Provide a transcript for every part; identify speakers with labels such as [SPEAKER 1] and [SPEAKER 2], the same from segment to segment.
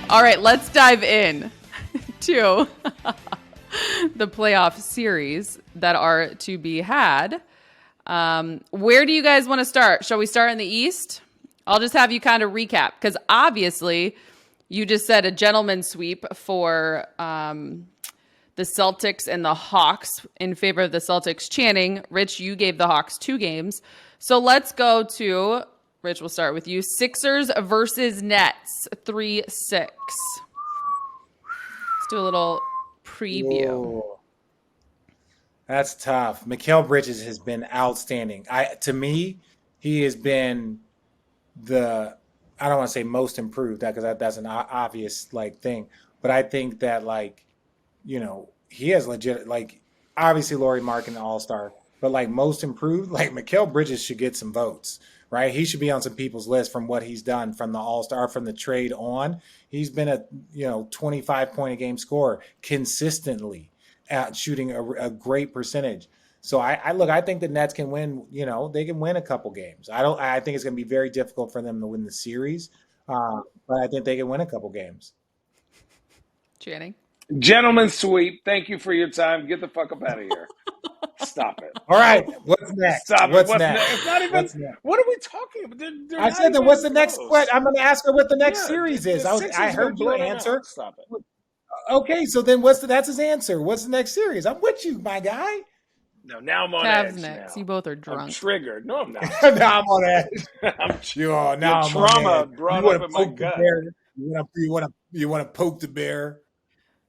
[SPEAKER 1] All right, let's dive in to the playoff series that are to be had. Where do you guys want to start? Shall we start in the East? I'll just have you kind of recap, because obviously you just said a gentleman's sweep for the Celtics and the Hawks in favor of the Celtics. Channing, Rich, you gave the Hawks 2 games. So let's go to, Rich, we'll start with you. Sixers versus Nets, 3-6. Let's do a little preview.
[SPEAKER 2] Whoa. That's tough. Mikal Bridges has been outstanding. To me, he has been I don't want to say most improved, because that's an obvious thing, but I think that he has legit, obviously Lauri Markkanen, all-star, but most improved, Mikal Bridges should get some votes, right? He should be on some people's list from what he's done from the all-star, from the trade on. He's been a 25 point a game scorer consistently at shooting a great percentage. So I think the Nets can win, they can win a couple games. I think it's going to be very difficult for them to win the series. But I think they can win a couple games.
[SPEAKER 1] Channing?
[SPEAKER 3] Gentlemen sweep. Thank you for your time. Get the fuck up out of here. Stop it.
[SPEAKER 2] All right. What's next?
[SPEAKER 3] Stop
[SPEAKER 2] what's
[SPEAKER 3] it.
[SPEAKER 2] next?
[SPEAKER 3] It's not even. What are we talking about?
[SPEAKER 2] I said that. What's the next question? I'm going to ask her what the next series is. I heard your answer.
[SPEAKER 3] Stop it.
[SPEAKER 2] Okay, so then that's his answer. What's the next series? I'm with you, my guy.
[SPEAKER 3] No, now I'm on
[SPEAKER 1] Cavs
[SPEAKER 3] edge.
[SPEAKER 1] next.
[SPEAKER 3] Now.
[SPEAKER 1] You both are drunk.
[SPEAKER 3] I'm triggered. No, I'm not.
[SPEAKER 2] Now I'm on edge. Now
[SPEAKER 3] trauma brought up in my gut.
[SPEAKER 2] You want to poke the bear?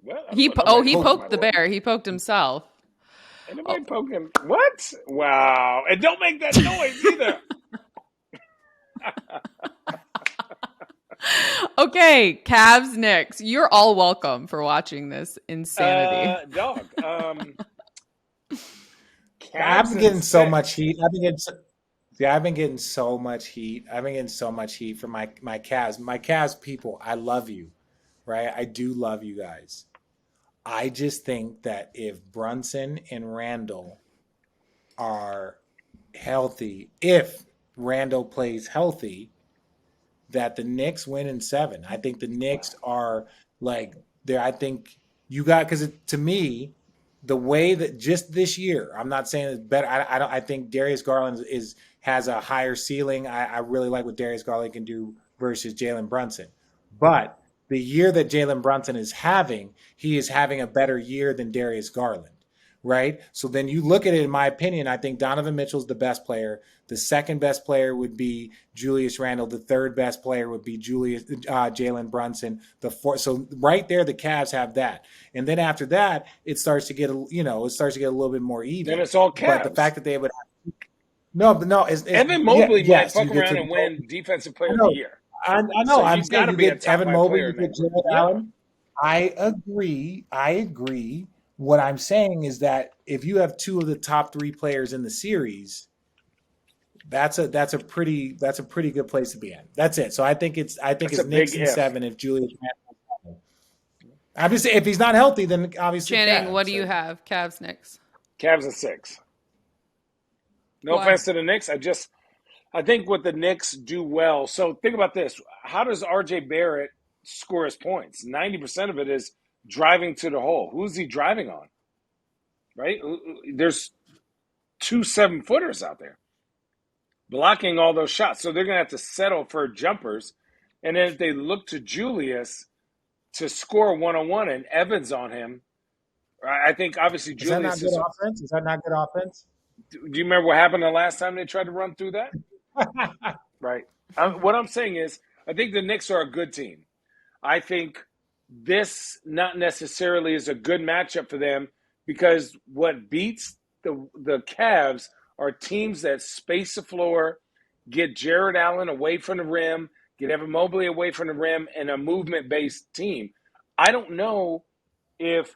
[SPEAKER 3] Well,
[SPEAKER 1] he poked the bear. He poked himself.
[SPEAKER 3] Anybody poke him? What? Wow! And don't make that noise either.
[SPEAKER 1] Okay, Cavs Knicks. You're all welcome for watching this insanity.
[SPEAKER 2] I've been getting so much heat. I've been getting so much heat. I've been getting so much heat from my Cavs. My Cavs people, I love you, right? I do love you guys. I just think that if Brunson and Randall are healthy, if Randall plays healthy, that the Knicks win in 7. I think the Knicks are there. I think you got, because to me, the way that just this year, I'm not saying it's better. I think Darius Garland has a higher ceiling. I really like what Darius Garland can do versus Jalen Brunson. But the year that Jalen Brunson is having, he is having a better year than Darius Garland, right? So then you look at it, in my opinion, I think Donovan Mitchell's the best player. The second best player would be Julius Randle. The third best player would be Jalen Brunson. So right there, the Cavs have that. And then after that, it starts to get a little bit more even.
[SPEAKER 3] Then it's all Cavs.
[SPEAKER 2] But the fact that they would
[SPEAKER 3] Evan Mobley might fuck around and win Defensive Player of the Year.
[SPEAKER 2] I know.
[SPEAKER 3] So
[SPEAKER 2] I'm saying you get Evan Mobley, you get Jared Allen. I agree. What I'm saying is that if you have 2 of the top 3 players in the series, that's a pretty good place to be in. That's it. So I think it's Knicks in 7 if Julius Randle. Obviously, if he's not healthy, then obviously.
[SPEAKER 1] Channing,
[SPEAKER 2] Cavs,
[SPEAKER 1] what do you have? Cavs Knicks.
[SPEAKER 3] Cavs in 6. No offense to the Knicks. I think what the Knicks do well. So think about this. How does R.J. Barrett score his points? 90% of it is driving to the hole. Who's he driving on? Right? There's 2 7-footers out there blocking all those shots. So they're going to have to settle for jumpers. And then if they look to Julius to score one-on-one and Evans on him, I think obviously Julius
[SPEAKER 2] is. Is that not good offense?
[SPEAKER 3] Do you remember what happened the last time they tried to run through that? Right. What I'm saying is, I think the Knicks are a good team. I think this not necessarily is a good matchup for them, because what beats the Cavs are teams that space the floor, get Jared Allen away from the rim, get Evan Mobley away from the rim, and a movement-based team. I don't know if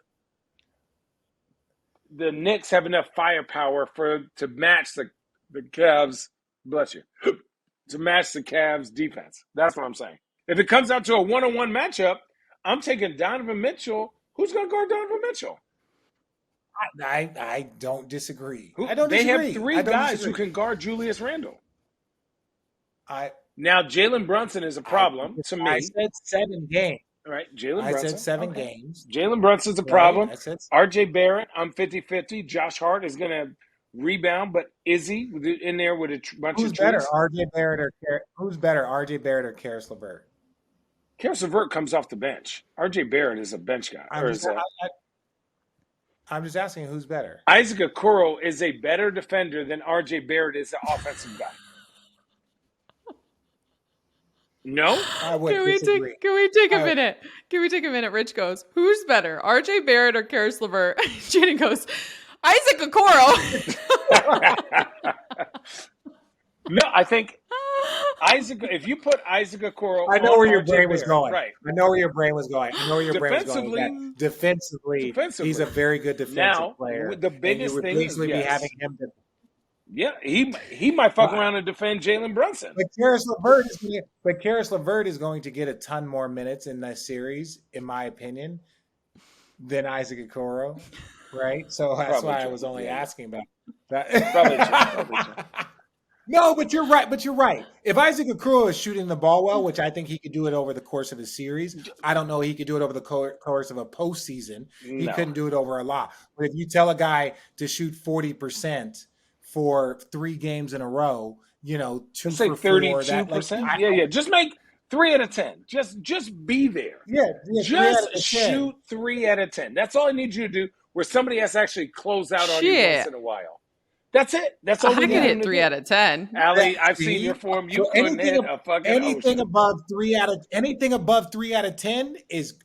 [SPEAKER 3] the Knicks have enough firepower to match the Cavs. Bless you. To match the Cavs defense. That's what I'm saying. If it comes out to a one-on-one matchup, I'm taking Donovan Mitchell. Who's going to guard Donovan Mitchell?
[SPEAKER 2] I don't disagree.
[SPEAKER 3] They have 3 guys who can guard Julius Randle. Now, Jalen Brunson is a problem to me.
[SPEAKER 2] I said 7 games.
[SPEAKER 3] All right, Jalen
[SPEAKER 2] I
[SPEAKER 3] Brunson.
[SPEAKER 2] said 7 games.
[SPEAKER 3] Jalen Brunson's a
[SPEAKER 2] Right?
[SPEAKER 3] problem.
[SPEAKER 2] I said
[SPEAKER 3] RJ Barrett, I'm 50-50. Josh Hart is going to rebound, but is he in there with a bunch
[SPEAKER 2] who's
[SPEAKER 3] of
[SPEAKER 2] better,
[SPEAKER 3] trees?
[SPEAKER 2] RJ Barrett or who's better, RJ Barrett or Karis LeVert?
[SPEAKER 3] Karis LeVert comes off the bench. RJ Barrett is a bench guy.
[SPEAKER 2] I'm just asking who's better.
[SPEAKER 3] Isaac Okoro is a better defender than RJ Barrett is an offensive guy. No?
[SPEAKER 2] I would
[SPEAKER 1] Can we
[SPEAKER 2] disagree.
[SPEAKER 1] take a minute? Can we take a minute? Rich goes, who's better, RJ Barrett or Karis LeVert? Jaden goes, Isaac Okoro.
[SPEAKER 3] No, I think Isaac. If you put Isaac Okoro,
[SPEAKER 2] I know
[SPEAKER 3] on
[SPEAKER 2] where your
[SPEAKER 3] RJ
[SPEAKER 2] brain was
[SPEAKER 3] Barrett,
[SPEAKER 2] going.
[SPEAKER 3] right?
[SPEAKER 2] I know where your brain was going. I know where your brain was going. With that. Defensively, he's a very good defensive player.
[SPEAKER 3] The biggest
[SPEAKER 2] and you would
[SPEAKER 3] thing
[SPEAKER 2] basically
[SPEAKER 3] is
[SPEAKER 2] be having him.
[SPEAKER 3] Yeah, he might fuck around and defend Jalen Brunson.
[SPEAKER 2] But Karis LeVert is going to get a ton more minutes in this series, in my opinion, than Isaac Okoro, right? So that's
[SPEAKER 3] Probably
[SPEAKER 2] why
[SPEAKER 3] true.
[SPEAKER 2] I was only asking about that.
[SPEAKER 3] Probably true.
[SPEAKER 2] No, but you're right. If Isaac Okoro is shooting the ball well, which I think he could do it over the course of a series, I don't know he could do it over the course of a postseason. He couldn't do it over a lot. But if you tell a guy to shoot 40% for 3 games in a row, 2
[SPEAKER 3] Let's say
[SPEAKER 2] for 4,
[SPEAKER 3] 32%. Yeah. Just make 3 out of 10. Just be there.
[SPEAKER 2] Yeah.
[SPEAKER 3] Just shoot 3 out of 10. That's all I need you to do. Where somebody has to actually close out on you once in a while. That's it. That's all we need.
[SPEAKER 1] I could hit 3 out of 10.
[SPEAKER 3] Allie, I've seen your form. You couldn't hit a fucking
[SPEAKER 2] anything
[SPEAKER 3] ocean.
[SPEAKER 2] above 3 out of 10 is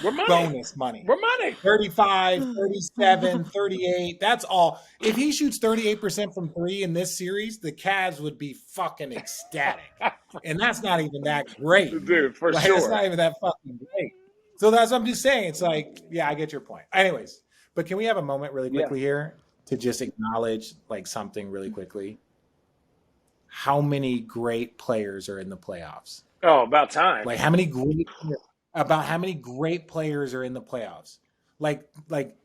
[SPEAKER 2] bonus money.
[SPEAKER 3] We're money.
[SPEAKER 2] 35, 37, 38. That's all. If he shoots 38% from 3 in this series, the Cavs would be fucking ecstatic. And that's not even that great.
[SPEAKER 3] Dude, for sure.
[SPEAKER 2] It's not even that fucking great. So that's what I'm just saying. It's like, yeah, I get your point. Anyways, but can we have a moment really quickly here to just acknowledge something really quickly? How many great players are in the playoffs?
[SPEAKER 3] Oh, about time.
[SPEAKER 2] How many great players are in the playoffs? Like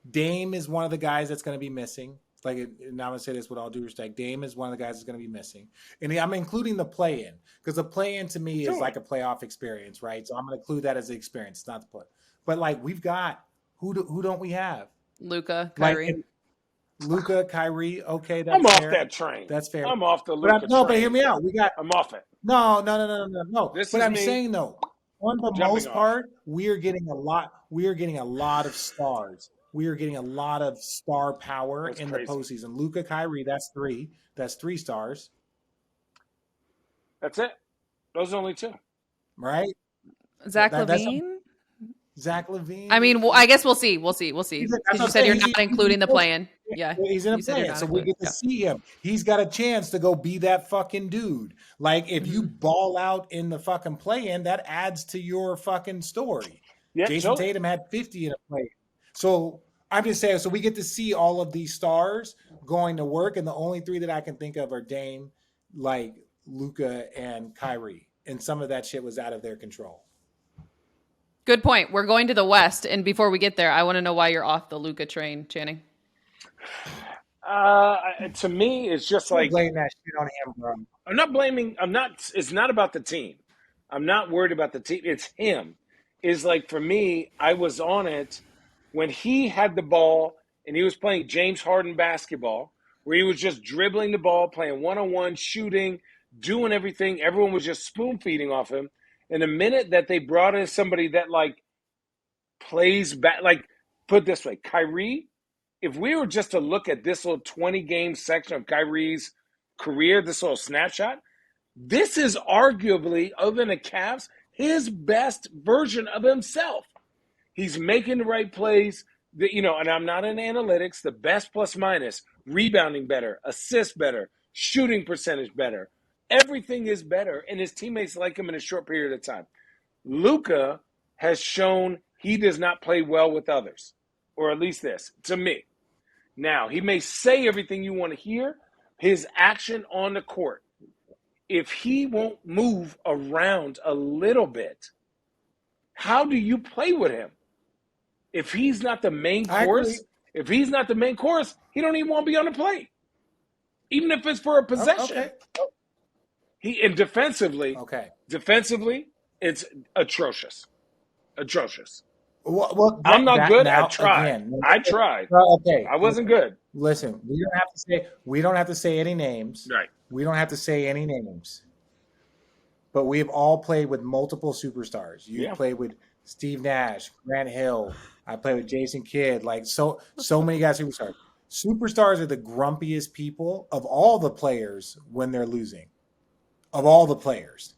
[SPEAKER 2] Dame is one of the guys that's going to be missing. And I'm going to say this with all due respect. Dame is one of the guys that's going to be missing. And I'm including the play-in because the play-in to me is like a playoff experience, right? So I'm going to include that as an experience, not the play. But we've got, who don't we have?
[SPEAKER 1] Luka, Kyrie.
[SPEAKER 2] Luka, Kyrie, okay, that's
[SPEAKER 3] I'm off
[SPEAKER 2] fair.
[SPEAKER 3] that train.
[SPEAKER 2] That's fair.
[SPEAKER 3] I'm off the Luka train.
[SPEAKER 2] But hear me out.
[SPEAKER 3] I'm off it.
[SPEAKER 2] No. But I'm saying though, on the most part, we are getting a lot of stars. We are getting a lot of star power in the postseason. Luka, Kyrie, that's 3. That's 3 stars.
[SPEAKER 3] That's it. Those are only 2.
[SPEAKER 2] Right?
[SPEAKER 1] Zach LaVine?
[SPEAKER 2] Zach LaVine.
[SPEAKER 1] I mean, I guess we'll see. Because you said you're not including the play-in. Yeah,
[SPEAKER 2] he's in a play-in, so we get to see him. He's got a chance to go be that fucking dude. If you ball out in the fucking play-in, that adds to your fucking story. Yeah, Jason Tatum had 50 in a play-in. So I'm just saying, so we get to see all of these stars going to work, and the only 3 that I can think of are Dame, Luka, and Kyrie. And some of that shit was out of their control.
[SPEAKER 1] Good point. We're going to the West, and before we get there, I want to know why you're off the Luka train, Channing.
[SPEAKER 3] To me, it's just
[SPEAKER 2] blame that shit on him, bro.
[SPEAKER 3] I'm not blaming. It's not about the team. I'm not worried about the team. It's him. Is for me, I was on it when he had the ball and he was playing James Harden basketball, where he was just dribbling the ball, playing one-on-one, shooting, doing everything. Everyone was just spoon feeding off him. And the minute that they brought in somebody that plays back, put it this way, Kyrie, if we were just to look at this little 20-game section of Kyrie's career, this little snapshot, this is arguably, other than the Cavs, his best version of himself. He's making the right plays, and I'm not in analytics, the best plus minus, rebounding better, assists better, shooting percentage better. Everything is better, and his teammates like him in a short period of time. Luka has shown he does not play well with others, or at least this, to me. Now, he may say everything you want to hear, his action on the court. If he won't move around a little bit, how do you play with him? If he's not the main course, he don't even want to be on the play, even if it's for a possession.
[SPEAKER 2] Okay.
[SPEAKER 3] Defensively, it's atrocious. Atrocious.
[SPEAKER 2] Well,
[SPEAKER 3] I'm not good.
[SPEAKER 2] now,
[SPEAKER 3] I tried.
[SPEAKER 2] again,
[SPEAKER 3] I tried.
[SPEAKER 2] okay.
[SPEAKER 3] I wasn't good.
[SPEAKER 2] Listen, we don't have to say any names.
[SPEAKER 3] Right.
[SPEAKER 2] We don't have to say any names. But we've all played with multiple superstars. You played with Steve Nash, Grant Hill. I played with Jason Kidd. Like so many guys superstars. Superstars are the grumpiest people of all the players when they're losing. Of all the players.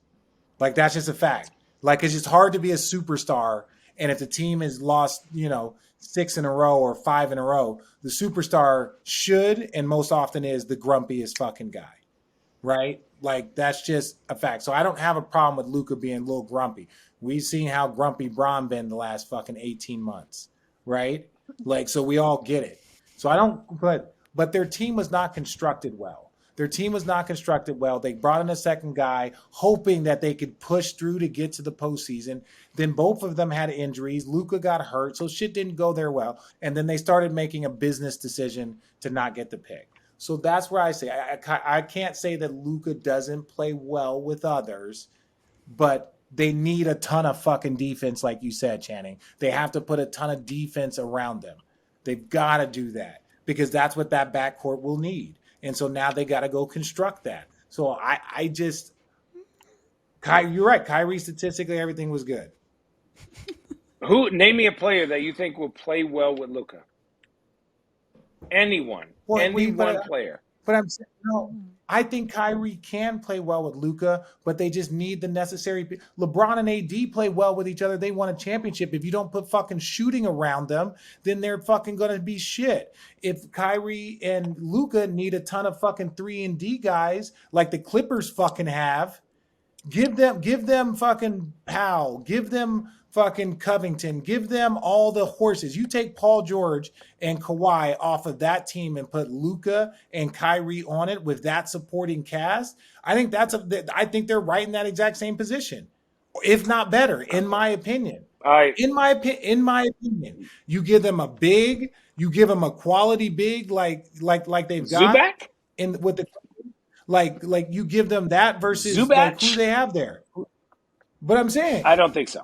[SPEAKER 2] Like that's just a fact. Like it's just hard to be a superstar. And if the team has lost, 6 in a row or 5 in a row, the superstar should and most often is the grumpiest fucking guy, right? Like that's just a fact. So I don't have a problem with Luka being a little grumpy. We've seen how grumpy Bron been the last fucking 18 months, right? Like so we all get it. So I don't. But their team was not constructed well. Their team was not constructed well. They brought in a second guy, hoping that they could push through to get to the postseason. Then both of them had injuries. Luka got hurt, so shit didn't go there well. And then they started making a business decision to not get the pick. So that's where I say I can't say that Luka doesn't play well with others, but they need a ton of fucking defense, like you said, Channing. They have to put a ton of defense around them. They've got to do that because that's what that backcourt will need. And so now they got to go construct that. So you're right. Kyrie, statistically, everything was good.
[SPEAKER 3] Name me a player that you think will play well with Luka? Anyone. One player.
[SPEAKER 2] But I'm saying, I think Kyrie can play well with Luka, but they just need the necessary. LeBron and AD play well with each other. They won a championship. If you don't put fucking shooting around them, then they're fucking going to be shit. If Kyrie and Luka need a ton of fucking 3-and-D guys like the Clippers fucking have, give them fucking Powell, give them fucking Covington, give them all the horses. You take Paul George and Kawhi off of that team and put Luka and Kyrie on it with that supporting cast. I think I think they're right in that exact same position, if not better, in my opinion. In my opinion, you give them a big, you give them a quality big like they've got
[SPEAKER 3] Zubac?
[SPEAKER 2] with the like you give them that versus
[SPEAKER 3] Zubac?
[SPEAKER 2] who they have there. But I'm saying
[SPEAKER 3] I don't think so.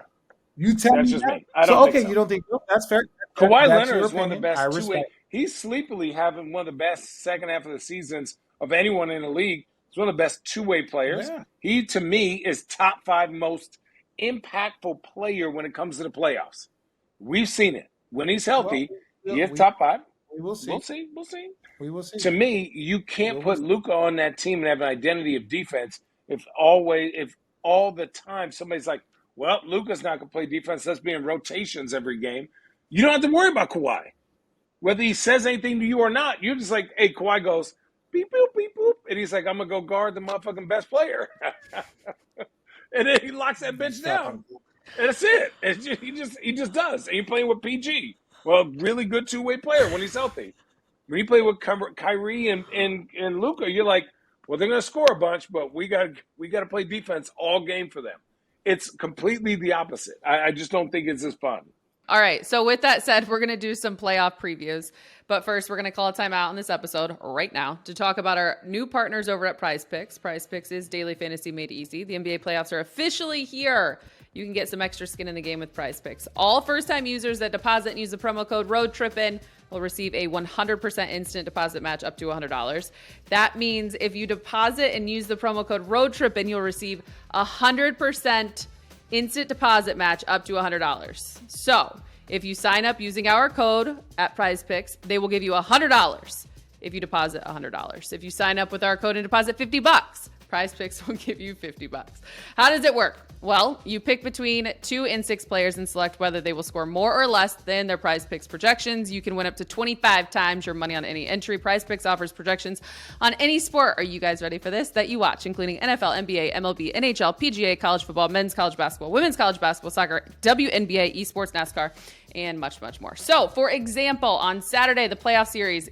[SPEAKER 2] You tell
[SPEAKER 3] That's
[SPEAKER 2] me
[SPEAKER 3] just
[SPEAKER 2] that?
[SPEAKER 3] me. I don't think so.
[SPEAKER 2] You don't think that's fair.
[SPEAKER 3] Kawhi
[SPEAKER 2] That's
[SPEAKER 3] Leonard
[SPEAKER 2] your
[SPEAKER 3] is one of the
[SPEAKER 2] opinion.
[SPEAKER 3] best two-way. He's sleepily having one of the best second half of the seasons of anyone in the league. He's one of the best two-way players.
[SPEAKER 2] Yeah.
[SPEAKER 3] He, to me, is top 5 most impactful player when it comes to the playoffs. We've seen it. When he's healthy, he is top 5.
[SPEAKER 2] We will see.
[SPEAKER 3] We will see. To me, you can't put Luka on that team and have an identity of defense if all the time somebody's like, well, Luka's not going to play defense. Let's be in rotations every game. You don't have to worry about Kawhi. Whether he says anything to you or not, you're just like, hey, Kawhi goes, beep, boop, beep, boop. And he's like, I'm going to go guard the motherfucking best player. And then he locks that bitch down. And that's it. He just does. And you're playing with PG. Well, really good two-way player when he's healthy. When you play with Kyrie and Luka, you're like, well, they're going to score a bunch, but we got to play defense all game for them. It's completely the opposite. I just don't think it's as fun.
[SPEAKER 1] All right. So with that said, we're going to do some playoff previews. But first, we're going to call a timeout on this episode right now to talk about our new partners over at Prize Picks. Prize Picks is daily fantasy made easy. The NBA playoffs are officially here. You can get some extra skin in the game with Prize Picks. All first-time users that deposit and use the promo code Road Trippin will receive a 100% instant deposit match up to $100. That means if you deposit and use the promo code Road Trippin, you'll receive 100% instant deposit match up to $100. So if you sign up using our code at Prize Picks, they will give you $100 if you deposit $100. If you sign up with our code and deposit $50, Prize Picks will give you $50. How does it work? Well, you pick between 2 and 6 players and select whether they will score more or less than their Prize Picks projections. You can win up to 25 times your money on any entry. Prize Picks offers projections on any sport. Are you guys ready for this? That you watch, including NFL, NBA, MLB, NHL, PGA, college football, men's college basketball, women's college basketball, soccer, WNBA, esports, NASCAR, and much, much more. So, for example, on Saturday, the playoff series,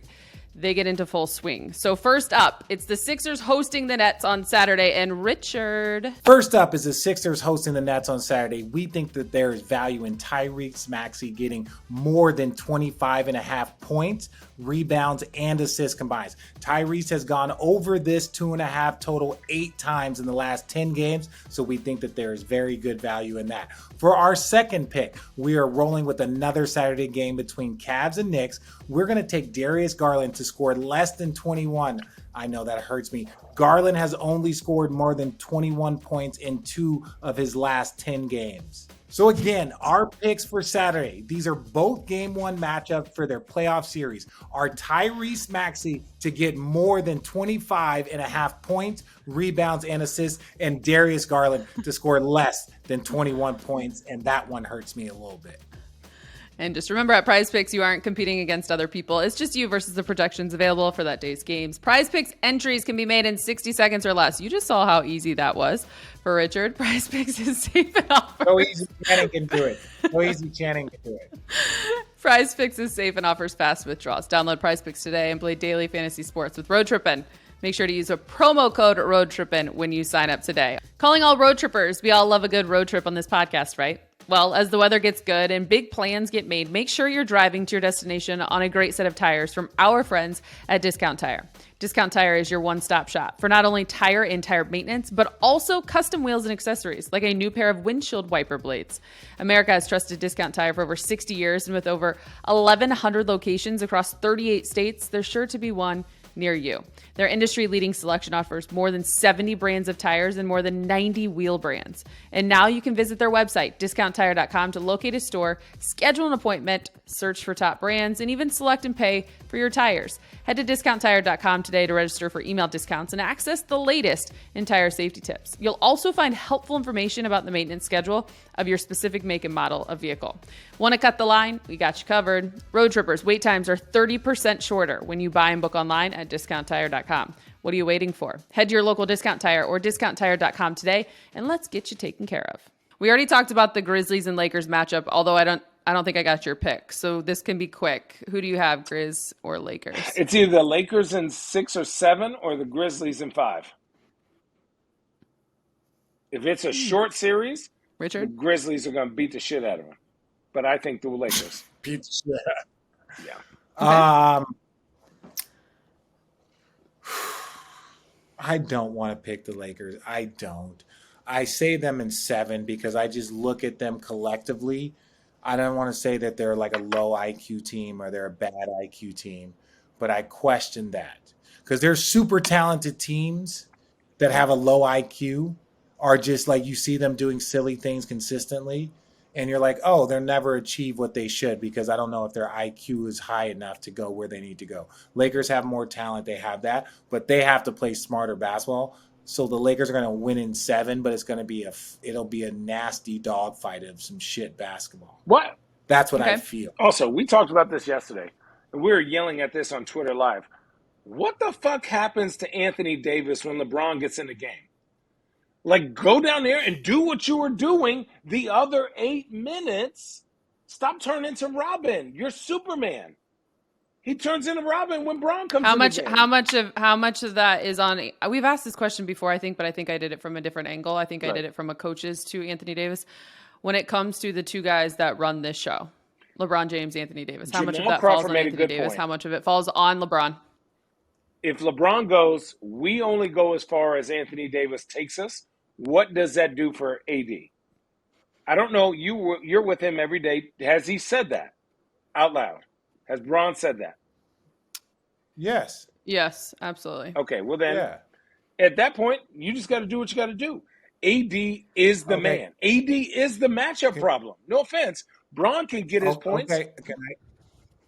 [SPEAKER 1] they get into full swing. So first up, it's the Sixers hosting the Nets on Saturday. And Richard.
[SPEAKER 2] First up is the Sixers hosting the Nets on Saturday. We think that there is value in Tyrese Maxey getting more than 25.5 points, rebounds, and assists combined. Tyrese has gone over this 2.5 total 8 times in the last 10 games, so we think that there is very good value in that. For our second pick, we are rolling with another Saturday game between Cavs and Knicks. We're going to take Darius Garland to score less than 21. I know that hurts me. Garland has only scored more than 21 points in 2 of his last 10 games. So again, our picks for Saturday, these are both game 1 matchup for their playoff series, are Tyrese Maxey to get more than 25.5 points, rebounds, and assists, and Darius Garland to score less than 21 points, and that one hurts me a little bit.
[SPEAKER 1] And just remember, at Prize Picks, you aren't competing against other people. It's just you versus the projections available for that day's games. Prize Picks entries can be made in 60 seconds or less. You just saw how easy that was for Richard. Prize Picks is safe and offers.
[SPEAKER 2] So easy Channing can do it. So easy Channing can do it.
[SPEAKER 1] Prize Picks is safe and offers fast withdrawals. Download Prize Picks today and play daily fantasy sports with Road Trippin. Make sure to use a promo code Road Trippin when you sign up today. Calling all road trippers. We all love a good road trip on this podcast, right? Well, as the weather gets good and big plans get made, make sure you're driving to your destination on a great set of tires from our friends at Discount Tire. Discount Tire is your one-stop shop for not only tire and tire maintenance, but also custom wheels and accessories, like a new pair of windshield wiper blades. America has trusted Discount Tire for over 60 years, and with over 1,100 locations across 38 states, there's sure to be one near you. Their industry-leading selection offers more than 70 brands of tires and more than 90 wheel brands. And now you can visit their website, discounttire.com, to locate a store, schedule an appointment, search for top brands, and even select and pay for your tires. Head to discounttire.com today to register for email discounts and access the latest in tire safety tips. You'll also find helpful information about the maintenance schedule of your specific make and model of vehicle. Want to cut the line? We got you covered. Road trippers, wait times are 30% shorter when you buy and book online at discounttire.com. What are you waiting for? Head to your local Discount Tire or discounttire.com today, and let's get you taken care of. We already talked about the Grizzlies and Lakers matchup, although I don't think I got your pick, so this can be quick. Who do you have, Grizz or Lakers?
[SPEAKER 3] It's either the Lakers in 6 or 7 or the Grizzlies in 5. If it's a short series,
[SPEAKER 1] Richard?
[SPEAKER 3] the Grizzlies are going to beat the shit out of them. But I think the Lakers.
[SPEAKER 2] Beat the shit out.
[SPEAKER 3] Yeah.
[SPEAKER 2] Okay. I don't want to pick the Lakers. I don't. I say them in 7 because I just look at them collectively. I don't want to say that they're like a low IQ team or they're a bad IQ team, but I question that because there's super talented teams that have a low IQ are just like you see them doing silly things consistently. And you're like, oh, they'll never achieve what they should because I don't know if their IQ is high enough to go where they need to go. Lakers have more talent. They have that, but they have to play smarter basketball. So the Lakers are going to win in 7, but it'll be a nasty dogfight of some shit basketball.
[SPEAKER 3] What?
[SPEAKER 2] That's what I feel.
[SPEAKER 3] Also, we talked about this yesterday, and we were yelling at this on Twitter Live. What the fuck happens to Anthony Davis when LeBron gets in the game? Like, go down there and do what you were doing the other 8 minutes. Stop turning into Robin. You're Superman. He turns into Robin when Bron comes in the game.
[SPEAKER 1] How much of that is on? We've asked this question before, I think, but I think I did it from a different angle. I think I did it from a coaches to Anthony Davis. When it comes to the 2 guys that run this show, LeBron James, Anthony Davis, how much of that falls on Anthony Davis? How much of it falls on LeBron?
[SPEAKER 3] If LeBron goes, we only go as far as Anthony Davis takes us. What does that do for AD? I don't know. You're with him every day. Has he said that out loud? Has Bron said that?
[SPEAKER 2] Yes.
[SPEAKER 1] Yes, absolutely.
[SPEAKER 3] Okay, well then, at that point, you just got to do what you got to do. AD is the man. AD is the matchup problem. No offense. Bron can get his points.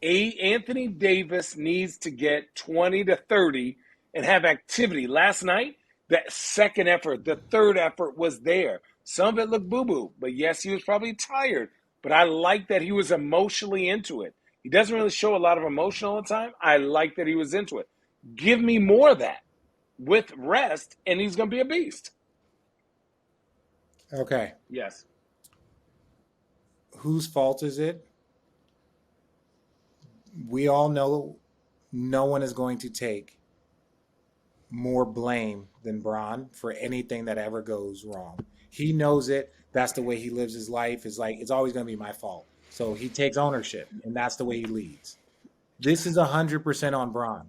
[SPEAKER 3] Anthony Davis needs to get 20 to 30 and have activity. Last night, that second effort, the third effort was there. Some of it looked boo-boo, but yes, he was probably tired. But I like that he was emotionally into it. He doesn't really show a lot of emotion all the time. I like that he was into it. Give me more of that with rest, and he's going to be a beast.
[SPEAKER 2] Okay.
[SPEAKER 3] Yes.
[SPEAKER 2] Whose fault is it? We all know no one is going to take more blame than Bron for anything that ever goes wrong. He knows it. That's the way he lives his life. Is like, it's always going to be my fault. So he takes ownership, and that's the way he leads. This is 100% on Bron.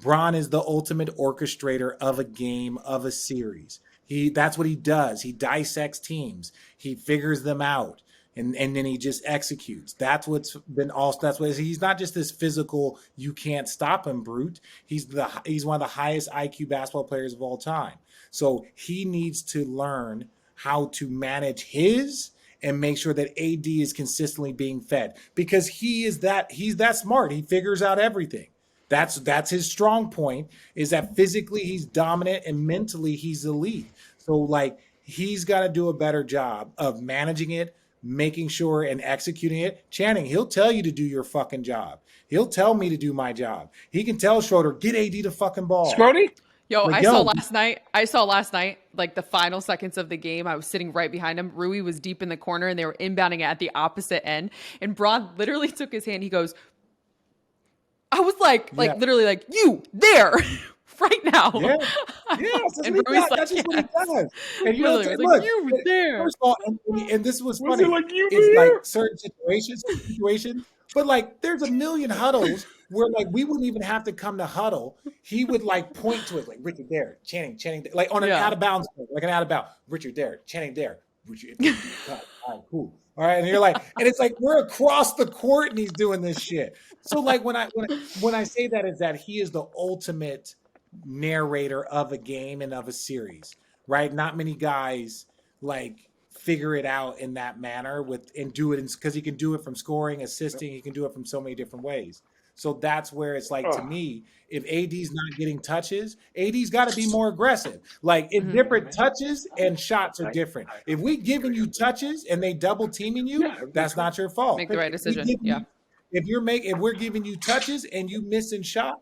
[SPEAKER 2] Bron is the ultimate orchestrator of a game, of a series. That's what he does. He dissects teams. He figures them out. And then he just executes. That's what's been also. That's what he's not just this physical. You can't stop him, brute. He's one of the highest IQ basketball players of all time. So he needs to learn how to manage his and make sure that AD is consistently being fed, because he's that smart. He figures out everything. That's his strong point, is that physically he's dominant and mentally he's elite. So like, he's got to do a better job of managing it, making sure and executing it. Channing, he'll tell you to do your fucking job. He'll tell me to do my job. He can tell Schroeder, get AD the fucking ball.
[SPEAKER 3] Scrody?
[SPEAKER 1] I saw last night, like the final seconds of the game, I was sitting right behind him. Rui was deep in the corner and they were inbounding at the opposite end. And Bron literally took his hand. He goes, I was literally like, you there right now.
[SPEAKER 2] Yeah.
[SPEAKER 1] And Rui's
[SPEAKER 2] that's just what he does. And you
[SPEAKER 1] know,
[SPEAKER 2] look,
[SPEAKER 1] you were there.
[SPEAKER 2] First of all, and this was funny.
[SPEAKER 3] It's
[SPEAKER 2] like certain situations, but like there's a million huddles where like we wouldn't even have to come to huddle. He would like point to it, like Richard there, Channing there, like on an out of bounds, like an out of bounds. Richard there, Channing there, Richard. All right, cool. All right, and you're like, and it's like we're across the court and he's doing this shit. So like when I say that, is that he is the ultimate narrator of a game and of a series, right? Not many guys like figure it out in that manner and do it because he can do it from scoring, assisting. He can do it from so many different ways. So that's where it's like, to me, if AD's not getting touches, AD's got to be more aggressive. Like, if different touches and shots are different. If we giving you touches and they double teaming you, that's not your fault.
[SPEAKER 1] Make the right decision.
[SPEAKER 2] If we're giving you touches and you missing shot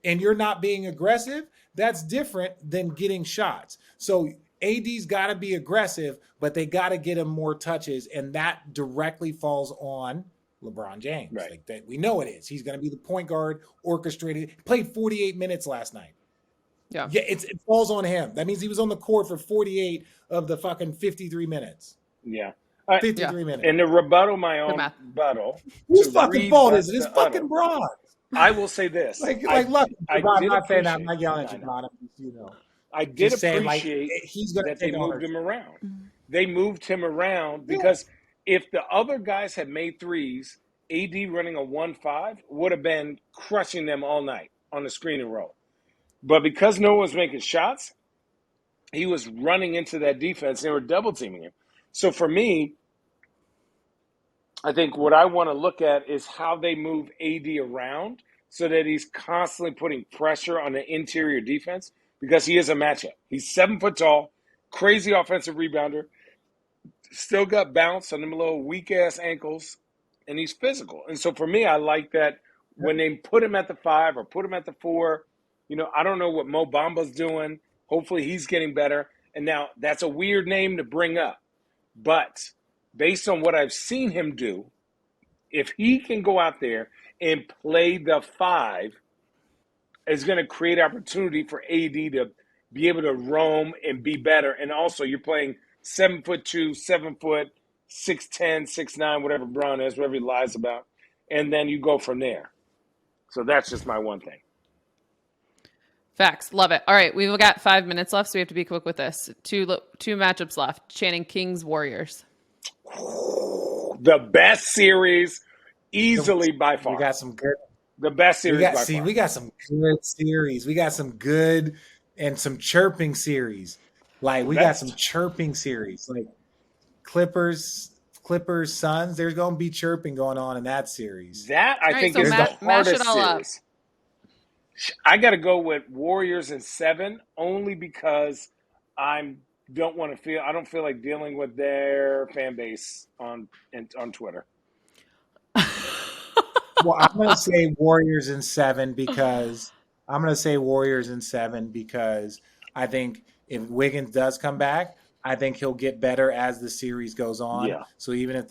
[SPEAKER 2] and you're not being aggressive, that's different than getting shots. So AD's got to be aggressive, but they got to get him more touches, and that directly falls on LeBron James.
[SPEAKER 3] Right.
[SPEAKER 2] Like that, we know it is. He's going to be the point guard, orchestrated. Played 48 minutes last night. Yeah, it falls on him. That means he was on the court for 48 of the fucking 53 minutes.
[SPEAKER 3] Yeah.
[SPEAKER 2] 53 minutes.
[SPEAKER 3] And to rebuttal my own rebuttal.
[SPEAKER 2] Whose fucking fault is it? It's fucking Bron.
[SPEAKER 3] I will say this.
[SPEAKER 2] look, I'm not saying that. I'm not yelling at you, Bron. You know.
[SPEAKER 3] I did appreciate
[SPEAKER 2] that
[SPEAKER 3] they moved him around. They moved him around because if the other guys had made threes, AD running a 1-5 would have been crushing them all night on the screen and roll. But because no one was making shots, he was running into that defense. They were double teaming him. So for me, I think what I want to look at is how they move AD around so that he's constantly putting pressure on the interior defense, because he is a matchup. He's 7 foot tall, crazy offensive rebounder, still got bounce on them little weak-ass ankles, and he's physical. And so for me, I like that when they put him at the 5 or put him at the 4, I don't know what Mo Bamba's doing. Hopefully he's getting better. And now that's a weird name to bring up. But based on what I've seen him do, if he can go out there and play the 5, it's going to create opportunity for AD to be able to roam and be better. And also you're playing 7'2", 7 foot, 6'10", 6'9", whatever Brown is, whatever he lies about. And then you go from there. So that's just my one thing.
[SPEAKER 1] Facts. Love it. All right. We've got 5 minutes left, so we have to be quick with this. Two matchups left. Channing, Kings, Warriors.
[SPEAKER 3] The best series easily by far.
[SPEAKER 2] We got some good.
[SPEAKER 3] The best series by far.
[SPEAKER 2] We got some good series. We got some good and some chirping series. Like, we got some chirping series. Like, Clippers, Suns. There's going to be chirping going on in that series.
[SPEAKER 3] That, I think, is the hardest series. I got to go with Warriors in 7, only because I don't feel like dealing with their fan base on Twitter.
[SPEAKER 2] Well, I'm going to say Warriors in 7 because I think if Wiggins does come back, I think he'll get better as the series goes on. Yeah. So even if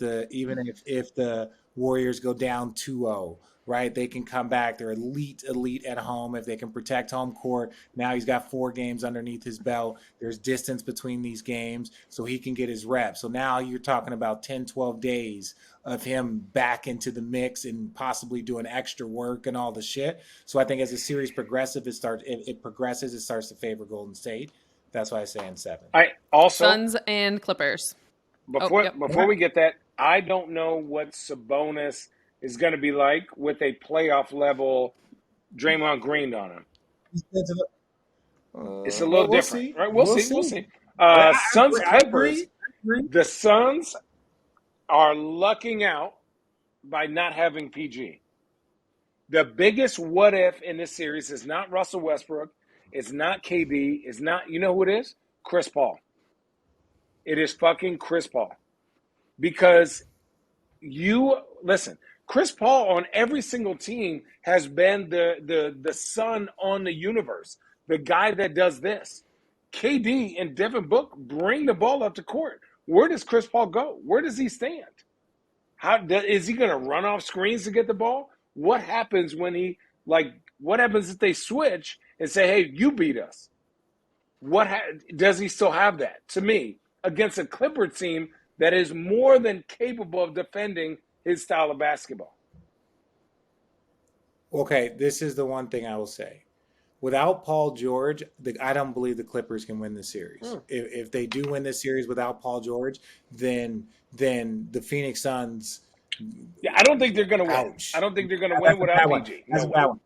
[SPEAKER 2] the Warriors go down 2-0, right? They can come back. They're elite at home if they can protect home court. Now he's got 4 games underneath his belt. There's distance between these games, so he can get his reps. So now you're talking about 10, 12 days of him back into the mix and possibly doing extra work and all the shit. So I think as the series progresses, it progresses, it starts to favor Golden State. That's why I say in 7.
[SPEAKER 3] I also
[SPEAKER 1] Suns and Clippers.
[SPEAKER 3] Before we get that, I don't know what Sabonis is going to be like with a playoff level Draymond Green on him. It's a little different, right? We'll see. Suns Clippers. The Suns are lucking out by not having PG. The biggest what if in this series is not Russell Westbrook. It's not KD. It's not, you know who it is? Chris Paul. It is fucking Chris Paul. Because listen, Chris Paul on every single team has been the sun on the universe, the guy that does this. KD and Devin Book bring the ball up to court. Where does Chris Paul go? Where does he stand? Is he going to run off screens to get the ball? What happens what happens if they switch and say, hey, you beat us? Does he still have that? To me, against a Clipper team that is more than capable of defending his style of basketball.
[SPEAKER 2] Okay, this is the one thing I will say. Without Paul George, I don't believe the Clippers can win the series. If they do win this series without Paul George, then the Phoenix Suns.
[SPEAKER 3] Yeah, I don't think they're going to win.
[SPEAKER 2] Ouch.
[SPEAKER 3] I don't think they're going to win without PG.
[SPEAKER 2] That's a bad one.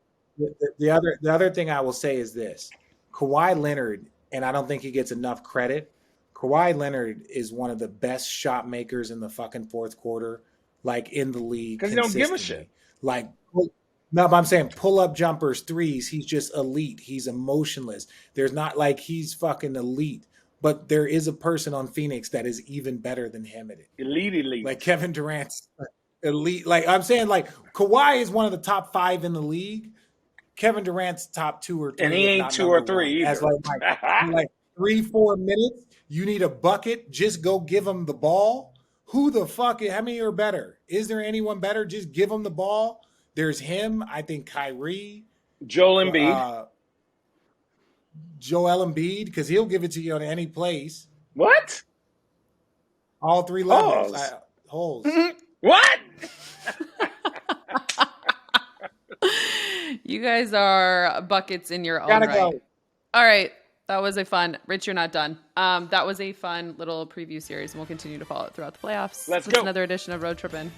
[SPEAKER 2] The other thing I will say is this: Kawhi Leonard, and I don't think he gets enough credit. Kawhi Leonard is one of the best shot makers in the fucking fourth quarter, like in the league.
[SPEAKER 3] Because he don't give a shit.
[SPEAKER 2] No, but I'm saying pull-up jumpers, threes, he's just elite. He's emotionless. There's not like he's fucking elite. But there is a person on Phoenix that is even better than him at it.
[SPEAKER 3] Elite.
[SPEAKER 2] Like Kevin Durant's elite. Like I'm saying, like Kawhi is one of the top 5 in the league. Kevin Durant's top 2 or 3.
[SPEAKER 3] And he ain't 2 or 3 either.
[SPEAKER 2] As like 3-4 minutes, you need a bucket. Just go give him the ball. Who the fuck? How many are better? Is there anyone better? Just give him the ball. There's him. I think Kyrie.
[SPEAKER 3] Joel Embiid.
[SPEAKER 2] Joel Embiid, because he'll give it to you on any place.
[SPEAKER 3] What?
[SPEAKER 2] All 3 levels. Holes.
[SPEAKER 3] What?
[SPEAKER 1] You guys are buckets in your own
[SPEAKER 2] Gotta
[SPEAKER 1] right.
[SPEAKER 2] go.
[SPEAKER 1] All right. That was a fun, Rich, you're not done. That was a fun little preview series, and we'll continue to follow it throughout the playoffs.
[SPEAKER 3] Let's
[SPEAKER 1] It's
[SPEAKER 3] go.
[SPEAKER 1] another edition of Road Trippin'.